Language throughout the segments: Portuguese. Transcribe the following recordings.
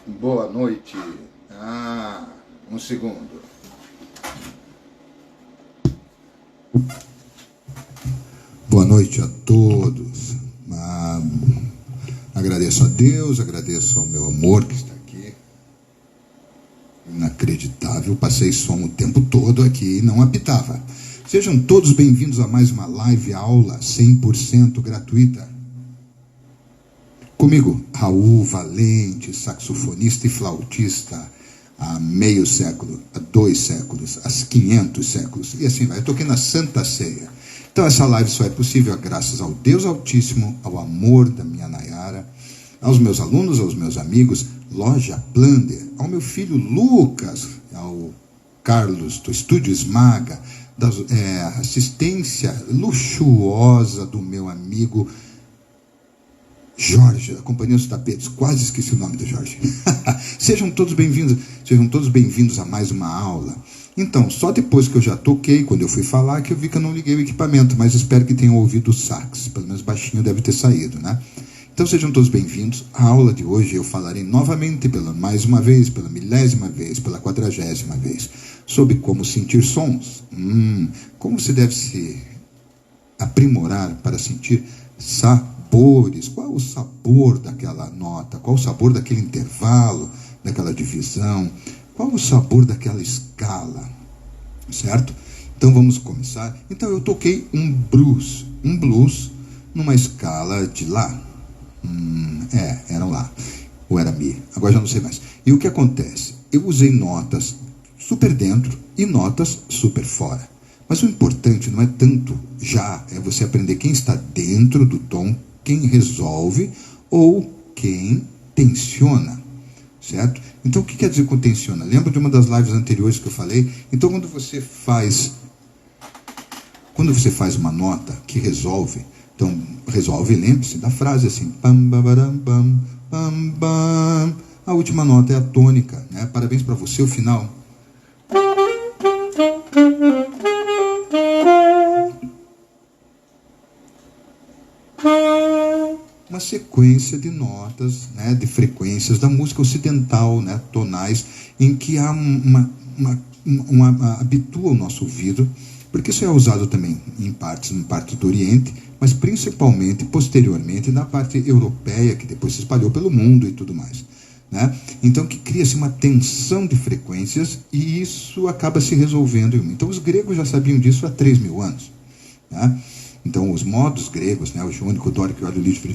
Boa noite. Um segundo. Boa noite a todos. Agradeço a Deus, agradeço ao meu amor que está aqui. Inacreditável, passei som o tempo todo aqui e não apitava. Sejam todos bem-vindos a mais uma live aula 100% gratuita. Comigo, Raul Valente, saxofonista e flautista há meio século, há 2 séculos, há 500 séculos, e assim vai. Eu toquei na Santa Ceia. Então essa live só é possível graças ao Deus Altíssimo, ao amor da minha Nayara, aos meus alunos, aos meus amigos, Loja Plunder, ao meu filho Lucas, ao Carlos do Estúdio Esmaga, da assistência luxuosa do meu amigo Jorge, da Companhia dos Tapetes. Quase esqueci o nome do Jorge. Sejam todos bem-vindos a mais uma aula. Então, só depois que eu já toquei, quando eu fui falar, que eu vi que eu não liguei o equipamento, mas espero que tenham ouvido o sax, pelo menos baixinho deve ter saído, né? Então sejam todos bem-vindos. A aula de hoje eu falarei novamente, mais uma vez, pela 1000ª vez, pela 40ª vez, sobre como sentir sons. Como você deve se aprimorar para sentir sabores. Qual o sabor daquela nota? Qual o sabor daquele intervalo, daquela divisão? Qual o sabor daquela escala? Certo? Então vamos começar. Então eu toquei um blues numa escala de Lá. Era um Lá. Ou era Mi. Agora já não sei mais. E o que acontece? Eu usei notas super dentro e notas super fora. Mas o importante não é tanto é você aprender quem está dentro do tom, quem resolve ou quem tensiona, certo? Então o que quer dizer com tensiona? Lembra de uma das lives anteriores que eu falei? Então quando você faz uma nota que resolve, então resolve, lembre-se da frase assim, pam, babaram, pam, pam, pam. A última nota é a tônica, né? Parabéns para você, o final. Uma sequência de notas, né, de frequências da música ocidental, né, tonais, em que há habitua o nosso ouvido, porque isso é usado também em parte do Oriente, mas principalmente, posteriormente, na parte europeia, que depois se espalhou pelo mundo e tudo mais, né? Então, que cria-se uma tensão de frequências e isso acaba se resolvendo em uma. Então, os gregos já sabiam disso há 3.000 anos, né? Então, os modos gregos, né, o jônico, o dórico, o lítico,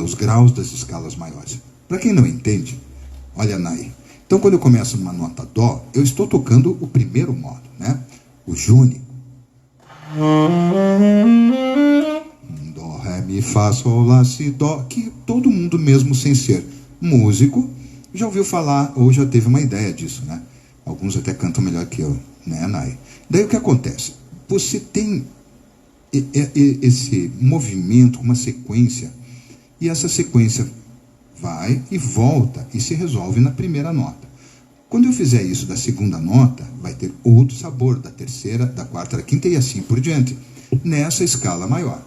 os graus das escalas maiores. Para quem não entende, olha aí. Então, quando eu começo numa nota Dó, eu estou tocando o primeiro modo, né? O jônico. Dó, Ré, Mi, Fá, Sol, Lá, Si, Dó, que todo mundo, mesmo sem ser músico, já ouviu falar ou já teve uma ideia disso, né? Alguns até cantam melhor que eu, né, Nai? Daí o que acontece? Você tem esse movimento, uma sequência, e essa sequência vai e volta e se resolve na primeira nota. Quando eu fizer isso da segunda nota, vai ter outro sabor, da terceira, da quarta, da quinta e assim por diante, nessa escala maior.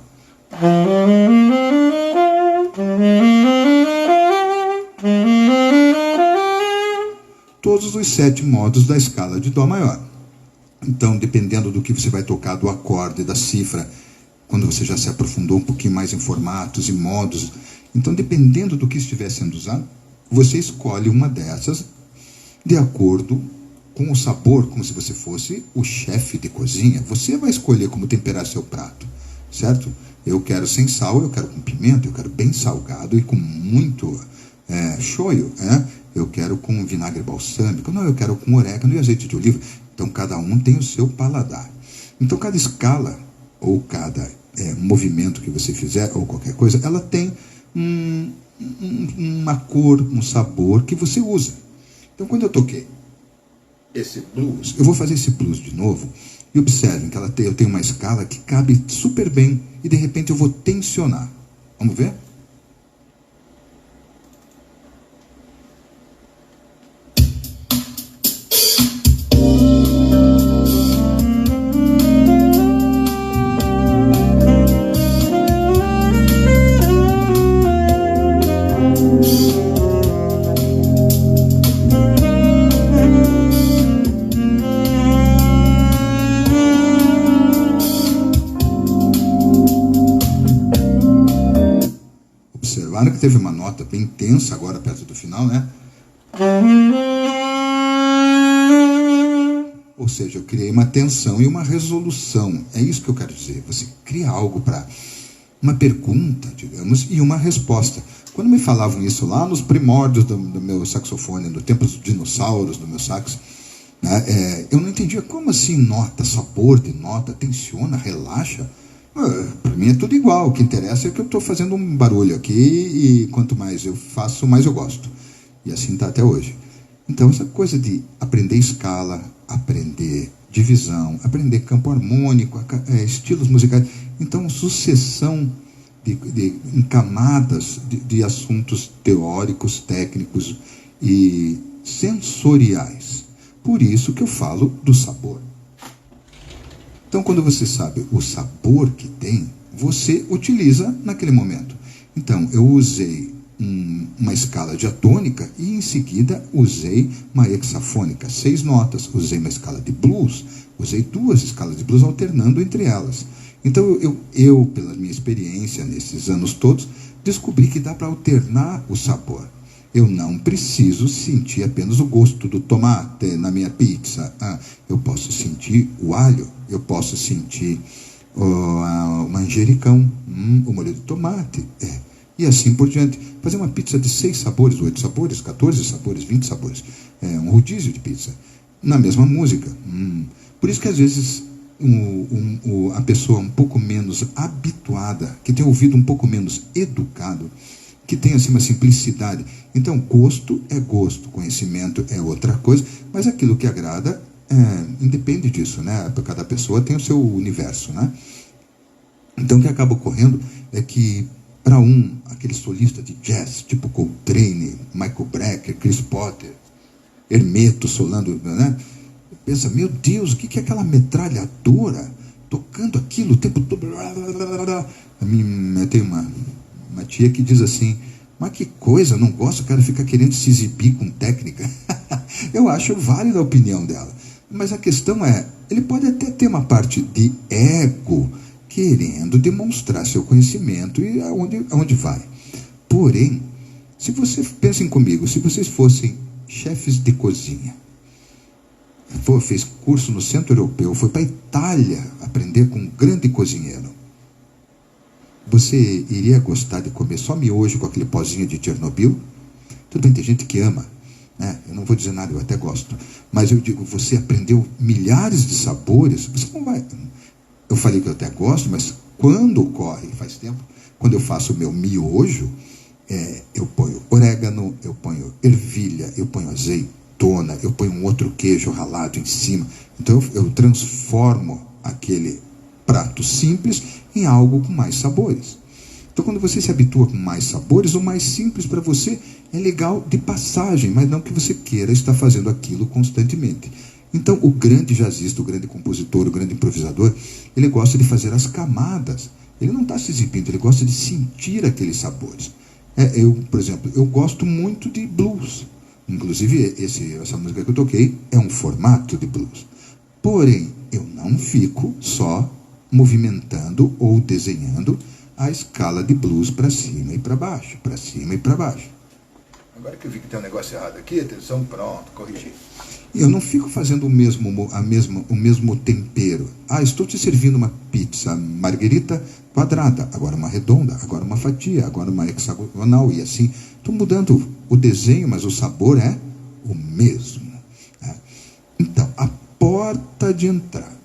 Todos os 7 modos da escala de Dó maior. Então, dependendo do que você vai tocar, do acorde, da cifra, quando você já se aprofundou um pouquinho mais em formatos e modos, então, dependendo do que estiver sendo usado, você escolhe uma dessas de acordo com o sabor, como se você fosse o chefe de cozinha. Você vai escolher como temperar seu prato, certo? Eu quero sem sal, eu quero com pimenta, eu quero bem salgado e com muito shoyu, né? Eu quero com vinagre balsâmico, não, eu quero com orégano e azeite de oliva. Então, cada um tem o seu paladar. Então, cada escala ou cada movimento que você fizer, ou qualquer coisa, ela tem uma cor, um sabor que você usa. Então, quando eu toquei esse blues, eu vou fazer esse blues de novo, e observem que eu tenho uma escala que cabe super bem, e de repente eu vou tensionar. Vamos ver? que teve uma nota bem tensa agora perto do final, né? Ou seja, eu criei uma tensão e uma resolução. É isso que eu quero dizer. Você cria algo para uma pergunta, digamos, e uma resposta. Quando me falavam isso lá nos primórdios do meu saxofone, no tempo dos dinossauros do meu sax, né, eu não entendia como assim nota, sabor de nota, tensiona, relaxa. Para mim é tudo igual. O que interessa é que eu estou fazendo um barulho aqui e quanto mais eu faço, mais eu gosto. E assim está até hoje. Então, essa coisa de aprender escala, aprender divisão, aprender campo harmônico, estilos musicais. Então, sucessão em camadas de assuntos teóricos, técnicos e sensoriais. Por isso que eu falo do sabor. Então, quando você sabe o sabor que tem, você utiliza naquele momento. Então, eu usei uma escala diatônica e em seguida usei uma hexafônica, 6 notas. Usei uma escala de blues, usei 2 escalas de blues alternando entre elas. Então eu pela minha experiência nesses anos todos, descobri que dá para alternar o sabor. Eu não preciso sentir apenas o gosto do tomate na minha pizza. Eu posso sentir o alho, eu posso sentir o manjericão, o molho de tomate, e assim por diante. Fazer uma pizza de 6 sabores, 8 sabores, 14 sabores, 20 sabores. Um rodízio de pizza. Na mesma música. Por isso que às vezes a pessoa um pouco menos habituada, que tem ouvido um pouco menos educado, que tem assim uma simplicidade. Então, gosto é gosto, conhecimento é outra coisa, mas aquilo que agrada independe disso, né? Cada pessoa tem o seu universo, né? Então, o que acaba ocorrendo é que para aquele solista de jazz, tipo Coltrane, Michael Brecker, Chris Potter, Hermeto solando, né? Pensa, meu Deus, o que é aquela metralhadora tocando aquilo o tempo todo? A mim tem uma tia que diz assim, mas que coisa, não gosto, o cara fica querendo se exibir com técnica. Eu acho válida a opinião dela. Mas a questão ele pode até ter uma parte de ego, querendo demonstrar seu conhecimento e aonde vai. Porém, se você, pensem comigo, se vocês fossem chefes de cozinha, fez curso no Centro Europeu, foi para a Itália aprender com um grande cozinheiro, você iria gostar de comer só miojo com aquele pozinho de Chernobyl? Tudo bem, tem gente que ama, né? Eu não vou dizer nada, eu até gosto. Mas eu digo, você aprendeu milhares de sabores, você não vai... Eu falei que eu até gosto, mas quando ocorre, faz tempo, quando eu faço o meu miojo, eu ponho orégano, eu ponho ervilha, eu ponho azeitona, eu ponho um outro queijo ralado em cima. Então eu transformo aquele prato simples em algo com mais sabores. Então, quando você se habitua com mais sabores, o mais simples para você é legal de passagem, mas não que você queira estar fazendo aquilo constantemente. Então, o grande jazzista, o grande compositor, o grande improvisador, ele gosta de fazer as camadas. Ele não está se exibindo, ele gosta de sentir aqueles sabores. Por exemplo, eu gosto muito de blues. Inclusive, essa música que eu toquei é um formato de blues. Porém, eu não fico só movimentando ou desenhando a escala de blues para cima e para baixo, para cima e para baixo. Agora que eu vi que tem um negócio errado aqui, atenção, pronto, corrigi. Eu não fico fazendo o mesmo tempero. Estou te servindo uma pizza margherita quadrada, agora uma redonda, agora uma fatia, agora uma hexagonal, e assim. Estou mudando o desenho, mas o sabor é o mesmo. Então, a porta de entrada.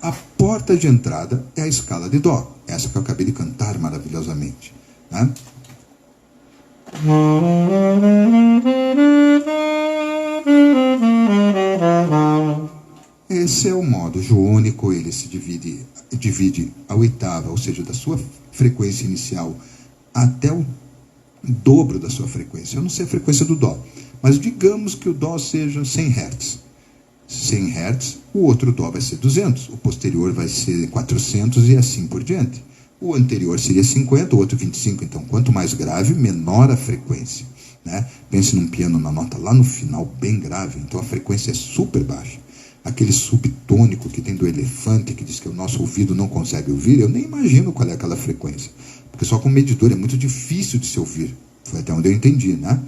A porta de entrada é a escala de Dó, essa que eu acabei de cantar maravilhosamente. Né? Esse é o modo joônico, ele se divide a oitava, ou seja, da sua frequência inicial até o dobro da sua frequência. Eu não sei a frequência do Dó, mas digamos que o Dó seja 100 Hz. 100 Hz, o outro Dó vai ser 200, o posterior vai ser 400 e assim por diante. O anterior seria 50, o outro 25, então quanto mais grave, menor a frequência. Né? Pense num piano na nota lá no final, bem grave, então a frequência é super baixa. aquele subtônico que tem do elefante, que diz que o nosso ouvido não consegue ouvir, eu nem imagino qual é aquela frequência. Porque só com medidor é muito difícil de se ouvir. Foi até onde eu entendi, né?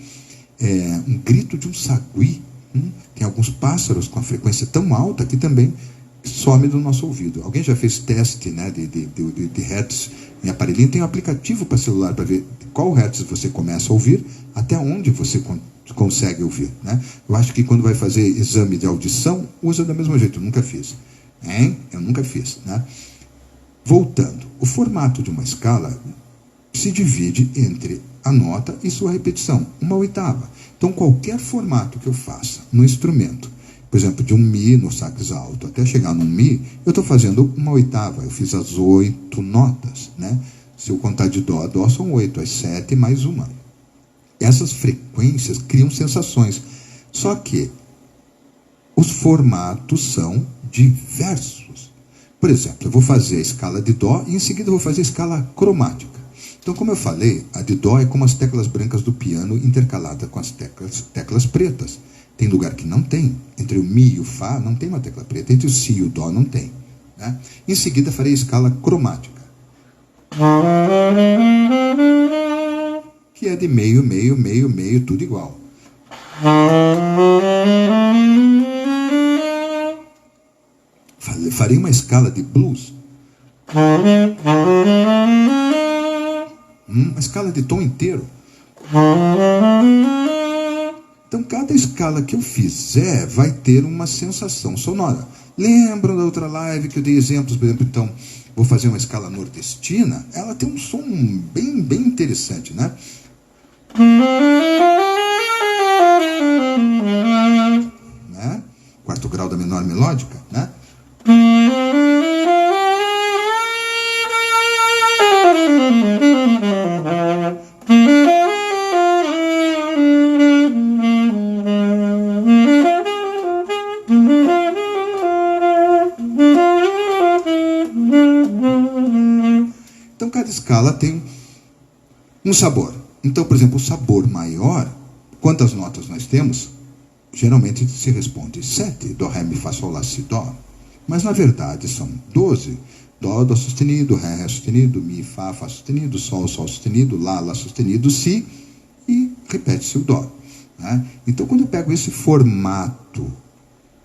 Um grito de um sagui. Tem alguns pássaros com a frequência tão alta que também some do nosso ouvido. Alguém já fez teste, né, de hertz em aparelhinho? Tem um aplicativo para celular para ver qual hertz você começa a ouvir, até onde você consegue ouvir, né? Eu acho que quando vai fazer exame de audição, usa do mesmo jeito. Eu nunca fiz. Eu nunca fiz, né? Voltando, o formato de uma escala se divide entre a nota e sua repetição, uma oitava. Então, qualquer formato que eu faça no instrumento, por exemplo, de um Mi no sax alto até chegar num Mi, eu estou fazendo uma oitava. Eu fiz as 8 notas, né? Se eu contar de Dó a Dó, são 8, as 7 mais uma. Essas frequências criam sensações. Só que os formatos são diversos. Por exemplo, eu vou fazer a escala de Dó e em seguida eu vou fazer a escala cromática. Então, como eu falei, a de Dó é como as teclas brancas do piano intercalada com as teclas pretas. Tem lugar que não tem. Entre o Mi e o Fá não tem uma tecla preta. Entre o Si e o Dó não tem, né? Em seguida farei a escala cromática, que é de meio, meio, meio, meio, tudo igual. Farei uma escala de blues, uma escala de tom inteiro. Então, cada escala que eu fizer vai ter uma sensação sonora. Lembram da outra live que eu dei exemplos? Por exemplo, então, vou fazer uma escala nordestina. Ela tem um som bem, bem interessante, né? Quarto grau da menor melódica, né? Então, cada escala tem um sabor. Então, por exemplo, o sabor maior, quantas notas nós temos? Geralmente se responde 7, Dó, Ré, Mi, Fá, Sol, Lá, Si, Dó. Mas, na verdade, são 12. Dó, Dó sustenido, Ré, Ré sustenido, Mi, Fá, Fá sustenido, Sol, Sol sustenido, Lá, Lá sustenido, Si, e repete-se o Dó, né? Então, quando eu pego esse formato,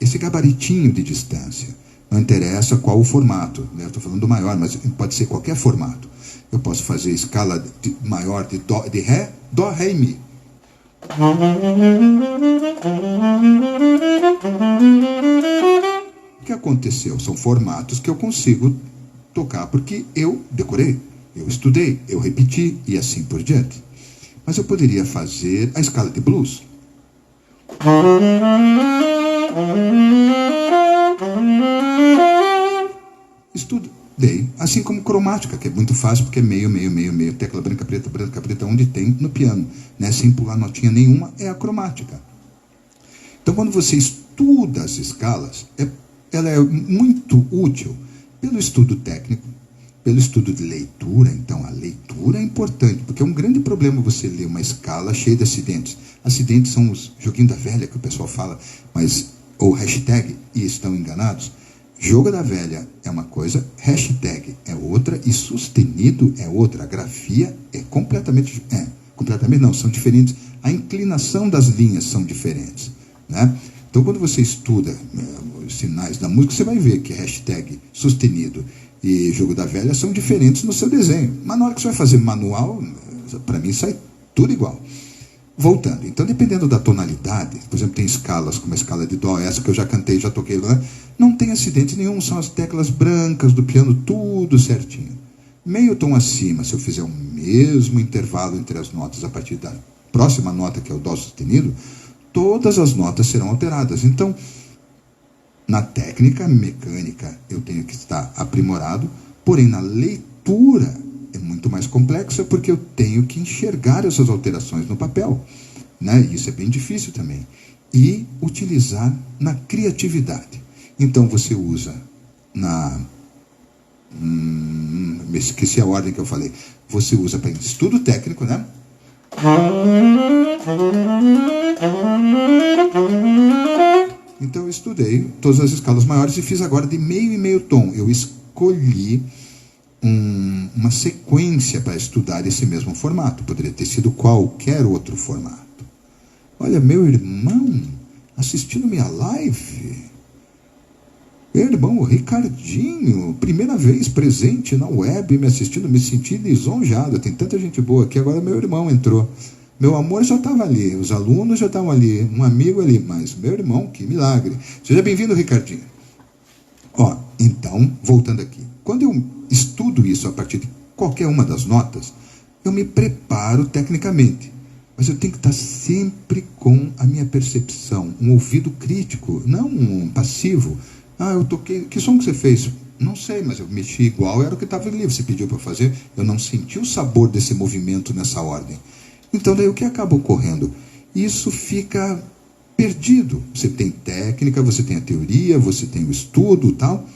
esse gabaritinho de distância, não interessa qual o formato, né? Eu estou falando do maior, mas pode ser qualquer formato. Eu posso fazer escala maior de Dó, de Ré, Dó, Ré e Mi. O que aconteceu? São formatos que eu consigo tocar porque eu decorei, eu estudei, eu repeti e assim por diante. Mas eu poderia fazer a escala de blues. Estudei, assim como cromática, que é muito fácil porque é meio, meio, meio, meio, tecla branca, preta, onde tem no piano, né? Sem pular notinha nenhuma, é a cromática. Então, quando você estuda as escalas, ela é muito útil pelo estudo técnico, pelo estudo de leitura. Então, a leitura é importante, porque é um grande problema você ler uma escala cheia de acidentes. Acidentes são os joguinhos da velha que o pessoal fala, mas, ou hashtag, e estão enganados. Jogo da velha é uma coisa, hashtag é outra, e sustenido é outra. A grafia é completamente não, são diferentes. A inclinação das linhas são diferentes, né? Então, quando você estuda os sinais da música, você vai ver que hashtag, sustenido e jogo da velha são diferentes no seu desenho. Mas na hora que você vai fazer manual, para mim sai tudo igual. Voltando, então, dependendo da tonalidade, por exemplo, tem escalas, como a escala de Dó, essa que eu já cantei, já toquei, né? Não tem acidente nenhum, são as teclas brancas do piano, tudo certinho. Meio tom acima, se eu fizer o mesmo intervalo entre as notas a partir da próxima nota, que é o Dó sustenido, todas as notas serão alteradas. Então, na técnica mecânica, eu tenho que estar aprimorado, porém, na leitura é muito mais complexa, porque eu tenho que enxergar essas alterações no papel, né? Isso é bem difícil também. E utilizar na criatividade. Então, você usa esqueci a ordem que eu falei. Você usa para estudo técnico, né? Então eu estudei todas as escalas maiores e fiz agora de meio e meio tom. Eu escolhi uma sequência para estudar esse mesmo formato. Poderia ter sido qualquer outro formato. Olha, meu irmão assistindo minha live. Meu irmão, o Ricardinho, primeira vez presente na web, me assistindo, me senti lisonjado. Tem tanta gente boa aqui, agora meu irmão entrou. Meu amor já estava ali, os alunos já estavam ali, um amigo ali, mas meu irmão, que milagre. Seja bem-vindo, Ricardinho. Ó, então, voltando aqui. Quando eu estudo isso a partir de qualquer uma das notas, eu me preparo tecnicamente. Mas eu tenho que estar sempre com a minha percepção, um ouvido crítico, não um passivo. Ah, eu toquei. Que som que você fez? Não sei, mas eu mexi igual, era o que estava ali. Você pediu para fazer. Eu não senti o sabor desse movimento nessa ordem. Então, daí o que acaba ocorrendo? Isso fica perdido. Você tem técnica, você tem a teoria, você tem o estudo e tal,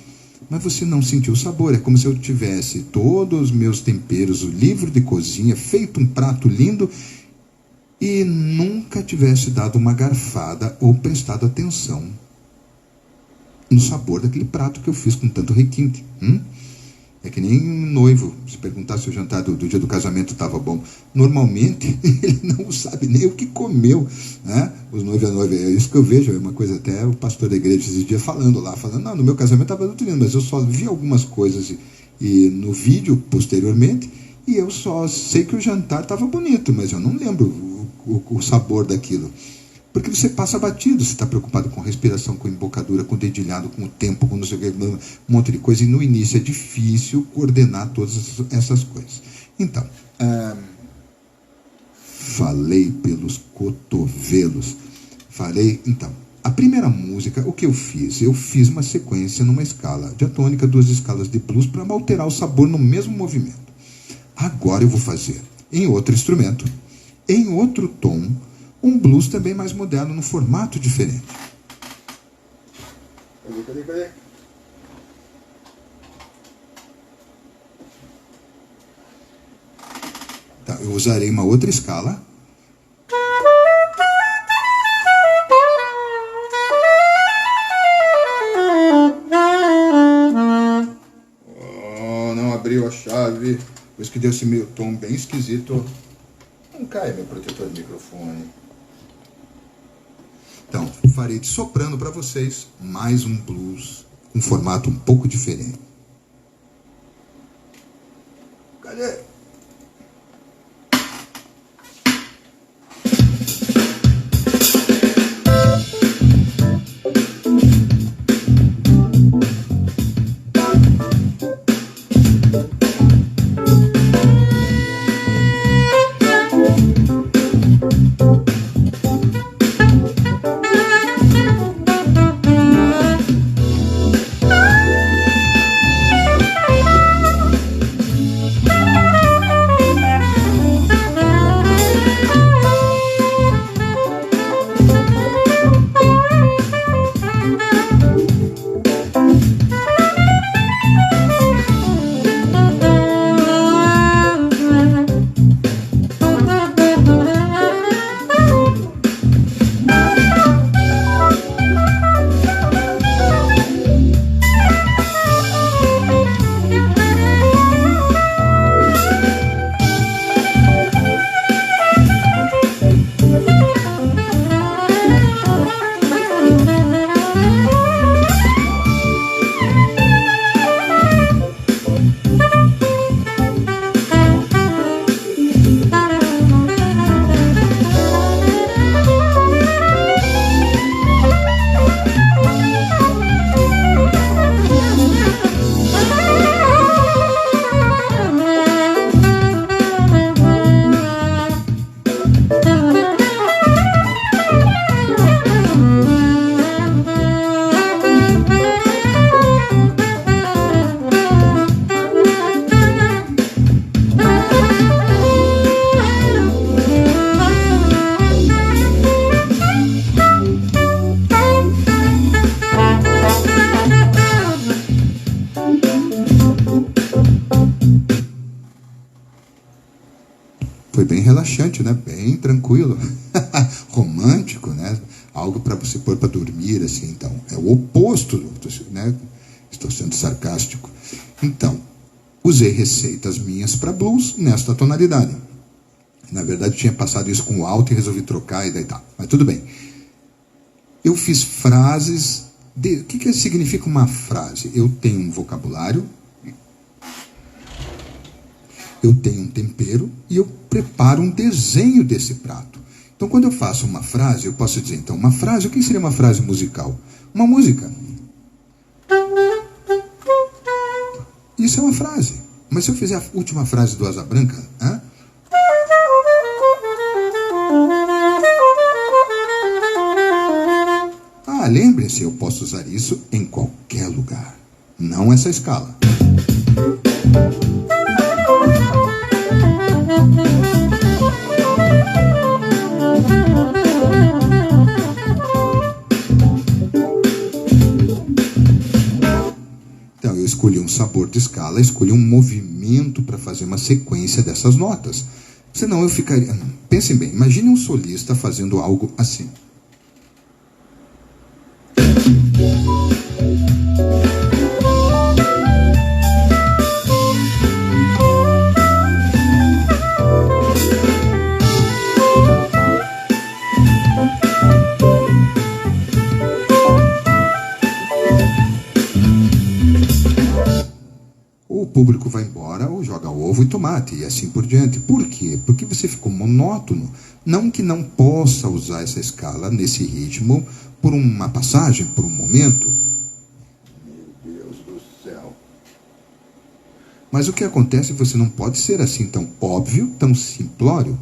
mas você não sentiu o sabor. É como se eu tivesse todos os meus temperos, o livro de cozinha, feito um prato lindo e nunca tivesse dado uma garfada ou prestado atenção no sabor daquele prato que eu fiz com tanto requinte. É que nem um noivo, se perguntar se o jantar do dia do casamento estava bom. Normalmente, ele não sabe nem o que comeu, né? Os noivos e a noiva, é isso que eu vejo, é uma coisa até o pastor da igreja esses dias falando, não, no meu casamento estava tudo lindo, mas eu só vi algumas coisas e no vídeo, posteriormente, e eu só sei que o jantar estava bonito, mas eu não lembro o sabor daquilo. Porque você passa batido, você está preocupado com respiração, com embocadura, com dedilhado, com o tempo, com não sei o que, um monte de coisa. E no início é difícil coordenar todas essas coisas. Então, falei pelos cotovelos. Então, a primeira música, o que eu fiz? Eu fiz uma sequência numa escala diatônica, 2 escalas de blues, para alterar o sabor no mesmo movimento. Agora eu vou fazer em outro instrumento, em outro tom, um blues também mais moderno, num formato diferente. Cadê? Tá, eu usarei uma outra escala. Oh, não abriu a chave. Por isso que deu esse meio tom bem esquisito. Não cai meu protetor de microfone. Então, farei de soprano para vocês mais um blues, um formato um pouco diferente. Cadê? relaxante, né? Bem tranquilo, romântico, né? Algo para você pôr para dormir, assim. Então, é o oposto, né? Estou sendo sarcástico. Então, usei receitas minhas para blues nesta tonalidade. Na verdade, tinha passado isso com o alto e resolvi trocar e daí tá. Mas tudo bem. Eu fiz frases. O que significa uma frase? Eu tenho um vocabulário, eu tenho um tempero e eu preparo um desenho desse prato. Então, quando eu faço uma frase, eu posso dizer, então, uma frase, o que seria uma frase musical? Uma música. Isso é uma frase. Mas se eu fizer a última frase do Asa Branca, lembre-se, eu posso usar isso em qualquer lugar. Não essa escala. Então, eu escolhi um sabor de escala, escolhi um movimento para fazer uma sequência dessas notas. Senão eu ficaria... Pensem bem, imagine um solista fazendo algo assim. O público vai embora ou joga ovo e tomate e assim por diante. Por quê? Porque você ficou monótono. Não que não possa usar essa escala nesse ritmo por uma passagem, por um momento. Meu Deus do céu. Mas o que acontece, você não pode ser assim tão óbvio, tão simplório.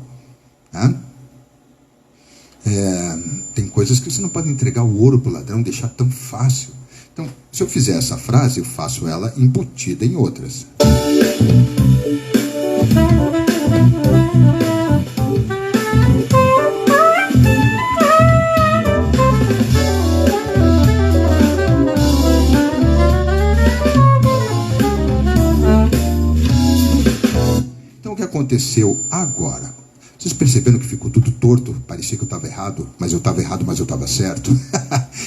Tem coisas que você não pode entregar o ouro para o ladrão, deixar tão fácil. Então, se eu fizer essa frase, eu faço ela embutida em outras. Então, o que aconteceu agora? Vocês perceberam que ficou tudo torto? Parecia que eu estava errado, mas eu estava errado, mas eu estava certo.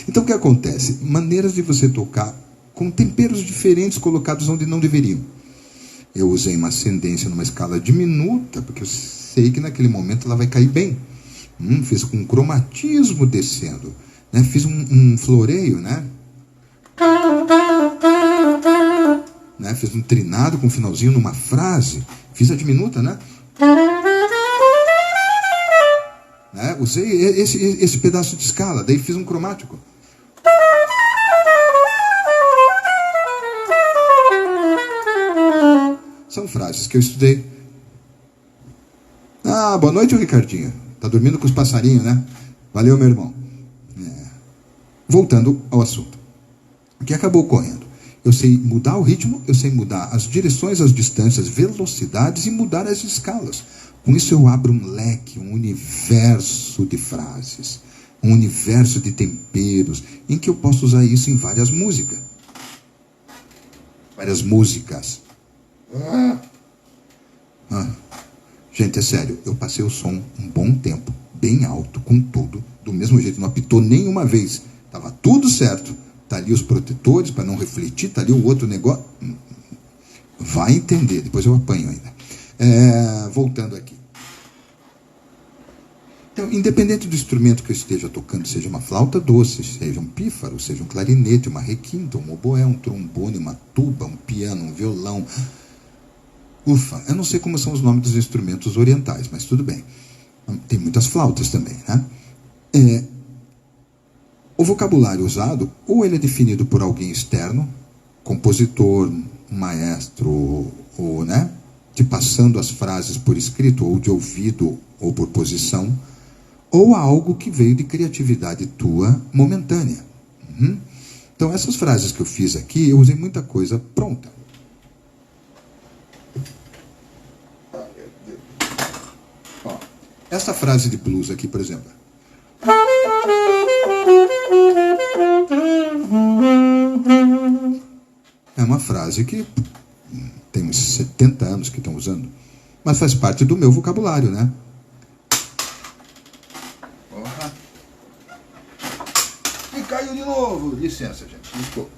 Então o que acontece? Maneiras de você tocar com temperos diferentes colocados onde não deveriam. Eu usei uma ascendência numa escala diminuta, porque eu sei que naquele momento ela vai cair bem. Fiz com um cromatismo descendo. Né? Fiz um floreio, né? Fiz um trinado com um finalzinho numa frase. Fiz a diminuta, né? Usei esse pedaço de escala, daí fiz um cromático. São frases que eu estudei. Boa noite, Ricardinho. Tá dormindo com os passarinhos, né? Valeu, meu irmão. Voltando ao assunto. O que acabou ocorrendo? Eu sei mudar o ritmo, eu sei mudar as direções, as distâncias, velocidades e mudar as escalas. Com isso eu abro um leque, um universo de frases, um universo de temperos, em que eu posso usar isso em várias músicas. Várias músicas. Gente, é sério, eu passei o som um bom tempo, bem alto, com tudo, do mesmo jeito, não apitou nenhuma vez. Estava tudo certo. Tá ali os protetores para não refletir, tá ali o outro negócio. Vai entender, depois eu apanho ainda. Voltando aqui. Então, independente do instrumento que eu esteja tocando, seja uma flauta doce, seja um pífaro, seja um clarinete, uma requinta, um oboé, um trombone, uma tuba, um piano, um violão. Ufa, eu não sei como são os nomes dos instrumentos orientais, mas tudo bem. Tem muitas flautas também, né? O vocabulário usado, ou ele é definido por alguém externo, compositor, maestro, ou, de passando as frases por escrito, ou de ouvido, ou por posição, ou algo que veio de criatividade tua momentânea. Então, essas frases que eu fiz aqui, eu usei muita coisa pronta. Essa frase de blues aqui, por exemplo. É uma frase que tem uns 70 anos que estão usando, mas faz parte do meu vocabulário, né? caiu de novo. Licença, gente, desculpe.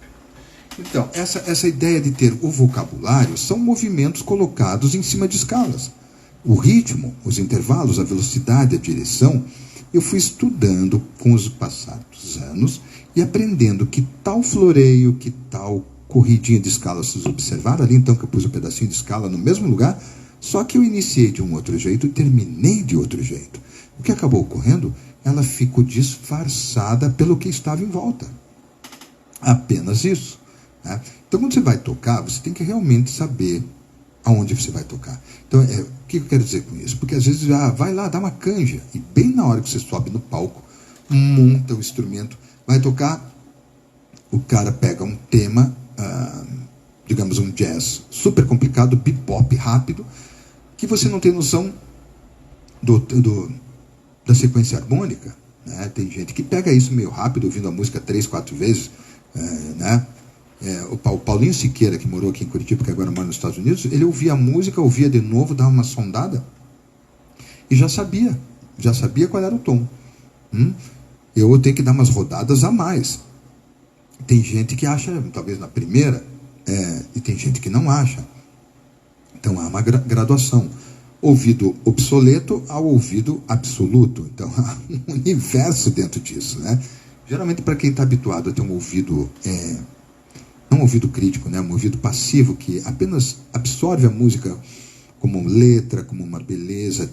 Então, essa ideia de ter o vocabulário são movimentos colocados em cima de escalas. O ritmo, os intervalos, a velocidade, a direção, eu fui estudando com os passados anos e aprendendo que tal floreio, que tal corridinha de escala, vocês observaram ali então que eu pus um pedacinho de escala no mesmo lugar, só que eu iniciei de um outro jeito e terminei de outro jeito. O que acabou ocorrendo? Ela ficou disfarçada pelo que estava em volta. Apenas isso. Né? Então, quando você vai tocar, você tem que realmente saber aonde você vai tocar. Então, o que eu quero dizer com isso? Porque às vezes vai lá, dá uma canja, e bem na hora que você sobe no palco, monta o instrumento, vai tocar, o cara pega um tema, digamos um jazz super complicado, bebop rápido, que você não tem noção da sequência harmônica. Né? Tem gente que pega isso meio rápido, ouvindo a música 3, 4 vezes, né? O Paulinho Siqueira, que morou aqui em Curitiba, que agora mora nos Estados Unidos, ele ouvia a música, ouvia de novo, dava uma sondada e já sabia qual era o tom. Eu tenho que dar umas rodadas a mais. Tem gente que acha, talvez na primeira, e tem gente que não acha. Então há uma graduação. Ouvido obsoleto ao ouvido absoluto. Então há um universo dentro disso. Né? Geralmente, para quem está habituado a ter um ouvido... não um ouvido crítico, né? Um ouvido passivo, que apenas absorve a música como letra, como uma beleza,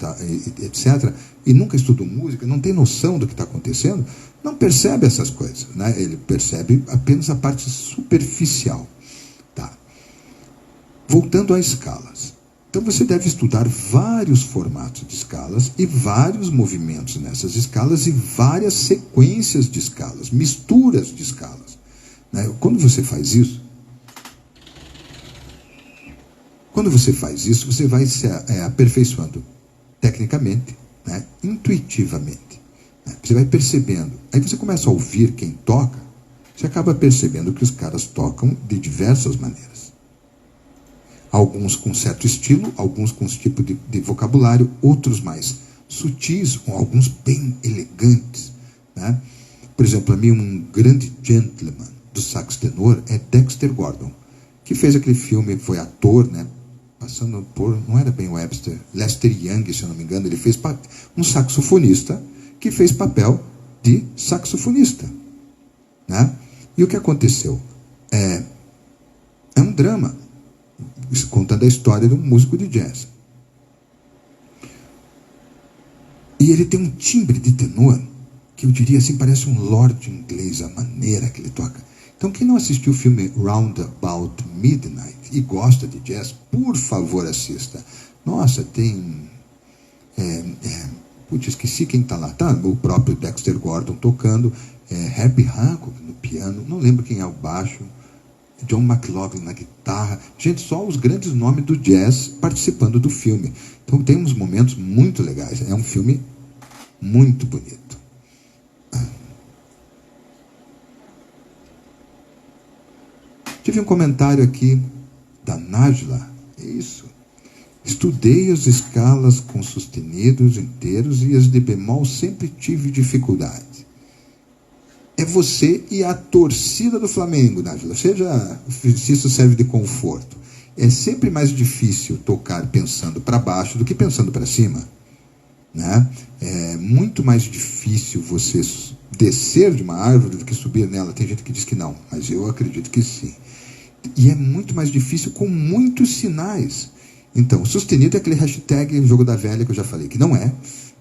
etc., e nunca estudou música, não tem noção do que está acontecendo, não percebe essas coisas. Né? Ele percebe apenas a parte superficial. Tá. Voltando a escalas. Então você deve estudar vários formatos de escalas e vários movimentos nessas escalas e várias sequências de escalas, misturas de escalas. Quando você faz isso, você vai se aperfeiçoando tecnicamente, né, intuitivamente. Né, você vai percebendo. Aí você começa a ouvir quem toca, você acaba percebendo que os caras tocam de diversas maneiras. Alguns com certo estilo, alguns com esse tipo de vocabulário, outros mais sutis, alguns bem elegantes. Né? Por exemplo, a mim um grande gentleman do sax tenor é Dexter Gordon, que fez aquele filme, foi ator, né, passando por, não era bem Webster, Lester Young, se eu não me engano, ele fez um saxofonista que fez papel de saxofonista. Né? E o que aconteceu? É um drama, contando a história de um músico de jazz. E ele tem um timbre de tenor, que eu diria assim, parece um lord inglês, a maneira que ele toca. Então, quem não assistiu o filme Round About Midnight e gosta de jazz, por favor, assista. Nossa, tem... Putz, esqueci quem está lá. Tá, o próprio Dexter Gordon tocando, Herbie Hancock no piano, não lembro quem é o baixo, John McLaughlin na guitarra. Gente, só os grandes nomes do jazz participando do filme. Então, tem uns momentos muito legais. É um filme muito bonito. Tive um comentário aqui da Nájila. Isso. Estudei as escalas com sustenidos inteiros e as de bemol sempre tive dificuldade. É você e a torcida do Flamengo, Nájila. Seja se isso serve de conforto. É sempre mais difícil tocar pensando para baixo do que pensando para cima. Né? É muito mais difícil você descer de uma árvore do que subir nela. Tem gente que diz que não, mas eu acredito que sim. E é muito mais difícil com muitos sinais. Então, sustenido é aquele hashtag jogo da velha que eu já falei, que não é.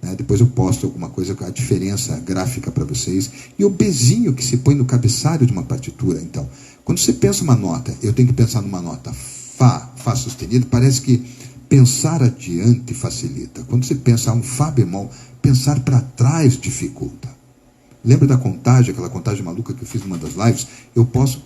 Né? Depois eu posto alguma coisa com a diferença gráfica para vocês. E o bezinho que se põe no cabeçalho de uma partitura. Então, quando você pensa uma nota, eu tenho que pensar numa nota Fá sustenido, parece que pensar adiante facilita. Quando você pensa um Fá bemol, pensar para trás dificulta. Lembra da contagem, aquela contagem maluca que eu fiz numa das lives? Eu posso...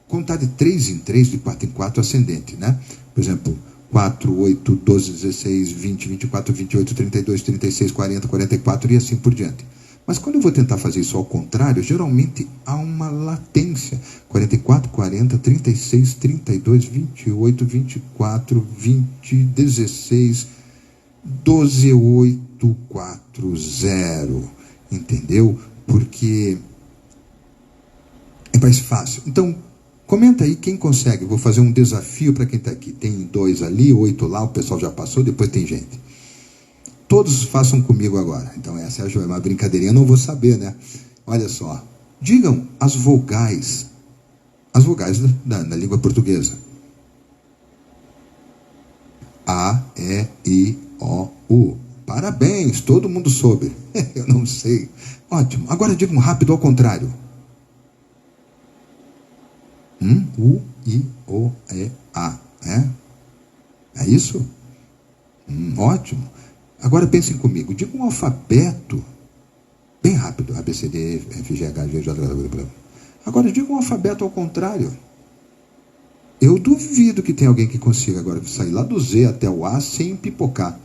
contar de 3 em 3, de 4 em 4 ascendente, né? Por exemplo, 4, 8, 12, 16, 20, 24, 28, 32, 36, 40, 44 e assim por diante. Mas quando eu vou tentar fazer isso ao contrário, geralmente há uma latência. 44, 40, 36, 32, 28, 24, 20, 16, 12, 8, 4, 0. Entendeu? porque é mais fácil. Então, comenta aí quem consegue. Vou fazer um desafio para quem está aqui. Tem 2 ali, 8 lá, o pessoal já passou, depois tem gente. Todos façam comigo agora. Então essa é uma brincadeirinha, eu não vou saber, né? Olha só. Digam as vogais da língua portuguesa. A, E, I, O, U. Parabéns, todo mundo soube. Eu não sei. Ótimo. Agora digam rápido ao contrário. U, I, O, E, A. É isso? Ótimo. Agora pensem comigo. Diga um alfabeto bem rápido. A, B, C, D, E, F, G, H, J, K. Agora diga um alfabeto ao contrário. Eu duvido que tenha alguém que consiga agora sair lá do Z até o A sem pipocar.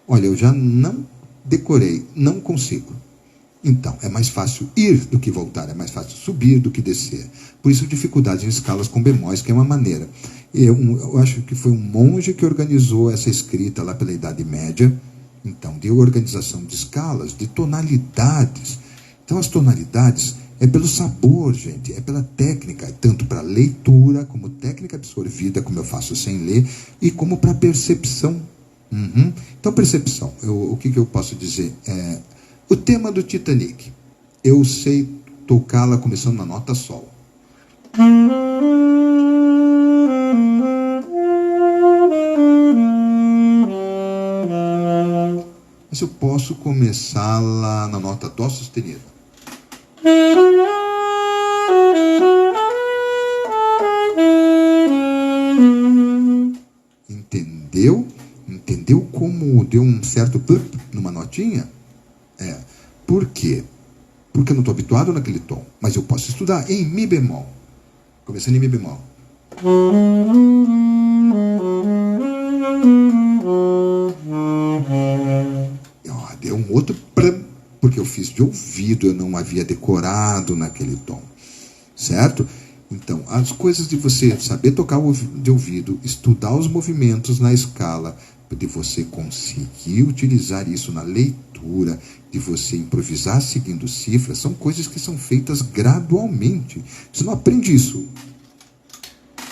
Olha, eu já não decorei, não consigo. Então, é mais fácil ir do que voltar, é mais fácil subir do que descer. Por isso, dificuldade em escalas com bemóis, que é uma maneira. Eu acho que foi um monge que organizou essa escrita lá pela Idade Média. Então, de organização de escalas, de tonalidades. Então, as tonalidades é pelo sabor, gente, é pela técnica, tanto para leitura, como técnica absorvida, como eu faço sem ler, e como para percepção. Então, percepção, o que eu posso dizer? O tema do Titanic, eu sei tocá-la começando na nota Sol. Mas eu posso começá-la na nota Dó sustenido. Entendeu? Entendeu como deu um certo plup numa notinha? Por quê? Porque eu não estou habituado naquele tom. Mas eu posso estudar em Mi bemol. Começando em Mi bemol. Deu um outro pram, porque eu fiz de ouvido, eu não havia decorado naquele tom. Certo? Então, as coisas de você saber tocar de ouvido, estudar os movimentos na escala, de você conseguir utilizar isso na leitura, de você improvisar seguindo cifras, são coisas que são feitas gradualmente. Você não aprende isso.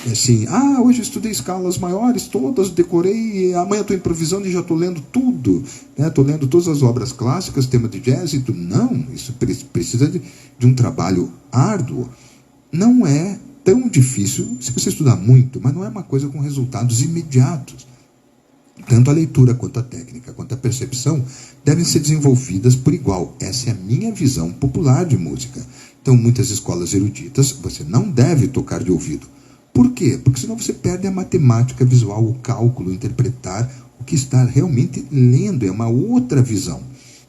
É assim, hoje eu estudei escalas maiores, todas, decorei, amanhã estou improvisando e já estou lendo tudo. Estou lendo todas as obras clássicas, tema de jazz e tudo. Não, isso precisa de um trabalho árduo. Não é tão difícil se você estudar muito, mas não é uma coisa com resultados imediatos. Tanto a leitura, quanto a técnica, quanto a percepção devem ser desenvolvidas por igual. Essa é a minha visão popular de música. Então, muitas escolas eruditas, você não deve tocar de ouvido. Por quê? Porque senão você perde a matemática visual, o cálculo, interpretar o que está realmente lendo. É uma outra visão,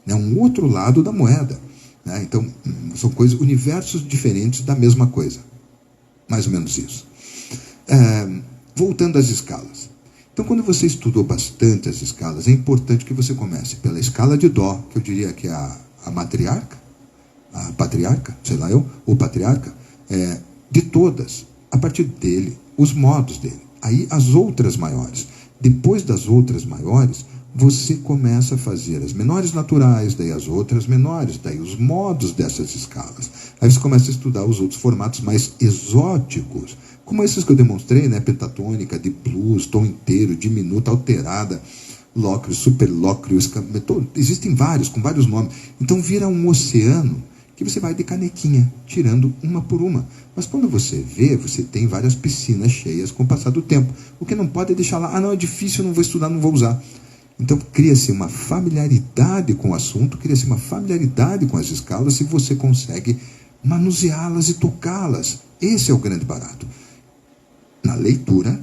né? Um outro lado da moeda. Né? Então, são coisas, universos diferentes da mesma coisa. Mais ou menos isso. Voltando às escalas. Então, quando você estudou bastante as escalas, é importante que você comece pela escala de Dó, que eu diria que é a matriarca, a patriarca, sei lá eu, ou patriarca, de todas, a partir dele, os modos dele. Aí as outras maiores. Depois das outras maiores, você começa a fazer as menores naturais, daí as outras menores, daí os modos dessas escalas. Aí você começa a estudar os outros formatos mais exóticos, como esses que eu demonstrei, né? Pentatônica, de blues, tom inteiro, diminuta, alterada, lócreo, superlócreo, existem vários, com vários nomes. Então vira um oceano que você vai de canequinha, tirando uma por uma. Mas quando você vê, você tem várias piscinas cheias com o passar do tempo. O que não pode é deixar lá, não, é difícil, não vou estudar, não vou usar. Então cria-se uma familiaridade com o assunto, cria-se uma familiaridade com as escalas, se você consegue manuseá-las e tocá-las. Esse é o grande barato. Na leitura,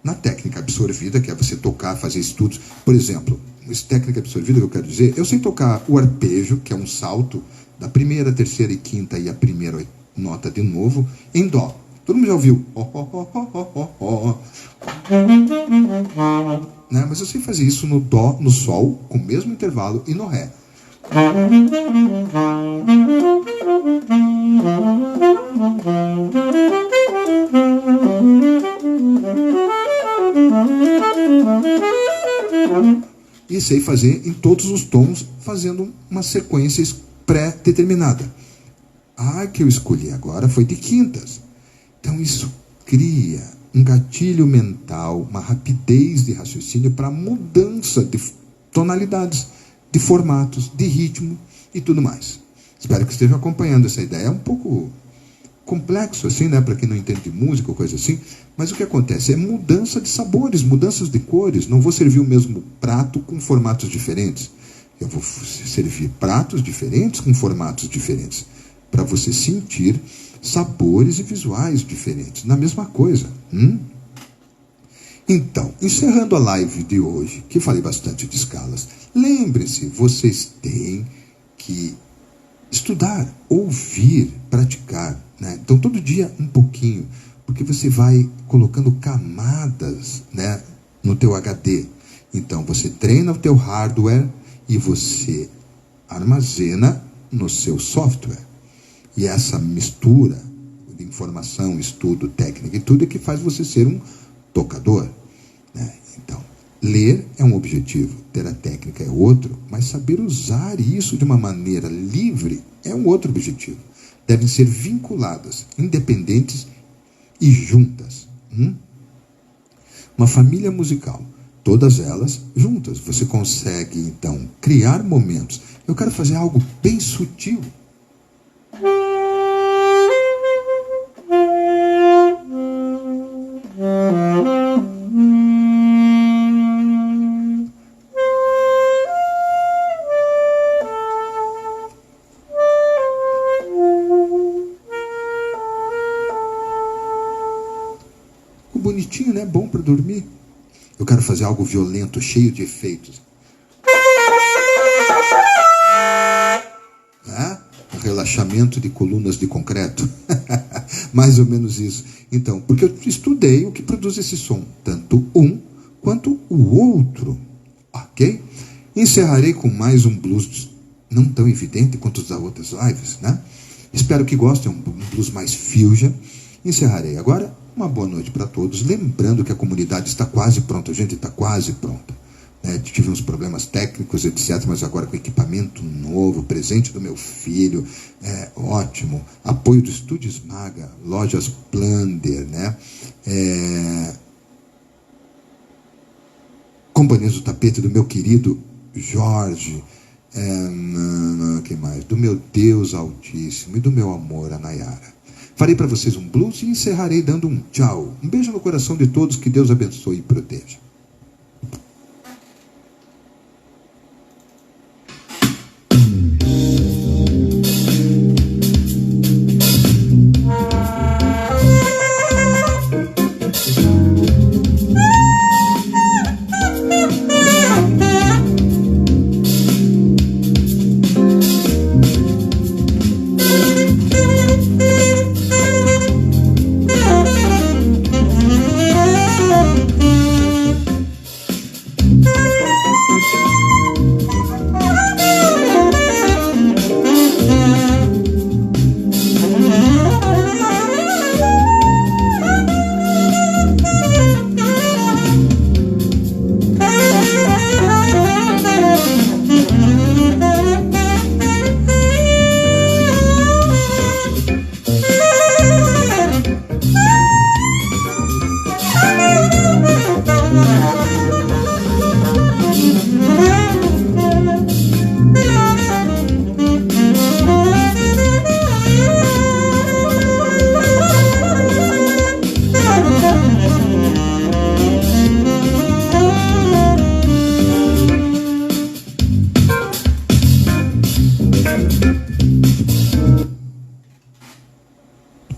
na técnica absorvida, que é você tocar, fazer estudos. Por exemplo, técnica absorvida que eu quero dizer, eu sei tocar o arpejo, que é um salto da primeira, terceira e quinta e a primeira nota de novo, em Dó. Todo mundo já ouviu. Né? Mas eu sei fazer isso no Dó, no Sol, com o mesmo intervalo, e no Ré. E sei fazer em todos os tons, fazendo uma sequência pré-determinada. A que eu escolhi agora foi de quintas. Então isso cria um gatilho mental, uma rapidez de raciocínio para mudança de tonalidades, de formatos, de ritmo e tudo mais. Espero que estejam acompanhando essa ideia. É um pouco complexo assim, né, para quem não entende de música ou coisa assim, mas o que acontece é mudança de sabores, mudanças de cores. Não vou servir o mesmo prato com formatos diferentes. Eu vou servir pratos diferentes com formatos diferentes, para você sentir sabores e visuais diferentes na mesma coisa. Então, encerrando a live de hoje, que falei bastante de escalas, lembre-se, vocês têm que estudar, ouvir, praticar, né? Então, todo dia um pouquinho, porque você vai colocando camadas, né, no teu HD. Então, você treina o teu hardware e você armazena no seu software. E essa mistura de informação, estudo, técnica e tudo é que faz você ser um tocador, né? Então, ler é um objetivo, ter a técnica é outro, mas saber usar isso de uma maneira livre é um outro objetivo. Devem ser vinculadas, independentes e juntas. Uma família musical, todas elas juntas. Você consegue, então, criar momentos. Eu quero fazer algo bem sutil. Bonitinho, né? Bom para dormir. Eu quero fazer algo violento, cheio de efeitos. Relaxamento de colunas de concreto. Mais ou menos isso. Então, porque eu estudei o que produz esse som, tanto um quanto o outro. Ok? Encerrarei com mais um blues não tão evidente quanto os das outras lives, né? Espero que gostem, um blues mais fusion. Encerrarei agora. Uma boa noite para todos. Lembrando que a comunidade está quase pronta. A gente está quase pronta. Tive uns problemas técnicos, etc. Mas agora com equipamento novo, presente do meu filho. Ótimo. Apoio do Estúdio Esmaga, lojas Plunder, né? Companhias do Tapete do meu querido Jorge. Que mais? Do meu Deus Altíssimo e do meu amor, a Nayara. Farei para vocês um blues e encerrarei dando um tchau. Um beijo no coração de todos, que Deus abençoe e proteja.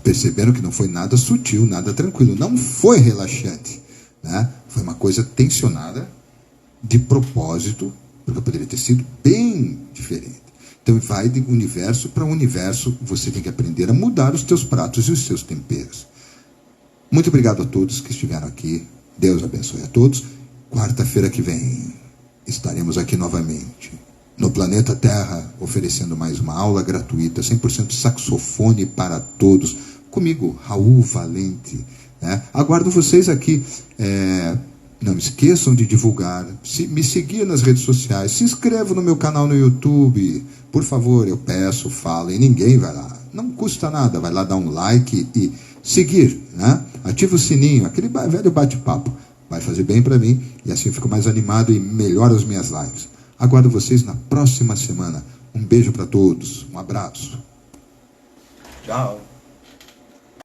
Perceberam que não foi nada sutil, nada tranquilo, não foi relaxante, né? Foi uma coisa tensionada de propósito, porque poderia ter sido bem diferente. Então vai de universo para universo, você tem que aprender a mudar os teus pratos e os seus temperos. Muito obrigado a todos que estiveram aqui, Deus abençoe a todos. Quarta-feira que vem estaremos aqui novamente, no planeta Terra, oferecendo mais uma aula gratuita, 100% saxofone para todos, comigo, Raul Valente, né? Aguardo vocês aqui. Não esqueçam de divulgar, me seguir nas redes sociais, se inscrevam no meu canal no YouTube, Por favor, eu peço, falo, e ninguém vai lá. Não custa nada, vai lá dar um like e seguir, né? Ativa o sininho, aquele velho bate-papo. Vai fazer bem para mim e assim eu fico mais animado e melhoro as minhas lives. Aguardo vocês na próxima semana. Um beijo para todos, um abraço. Tchau.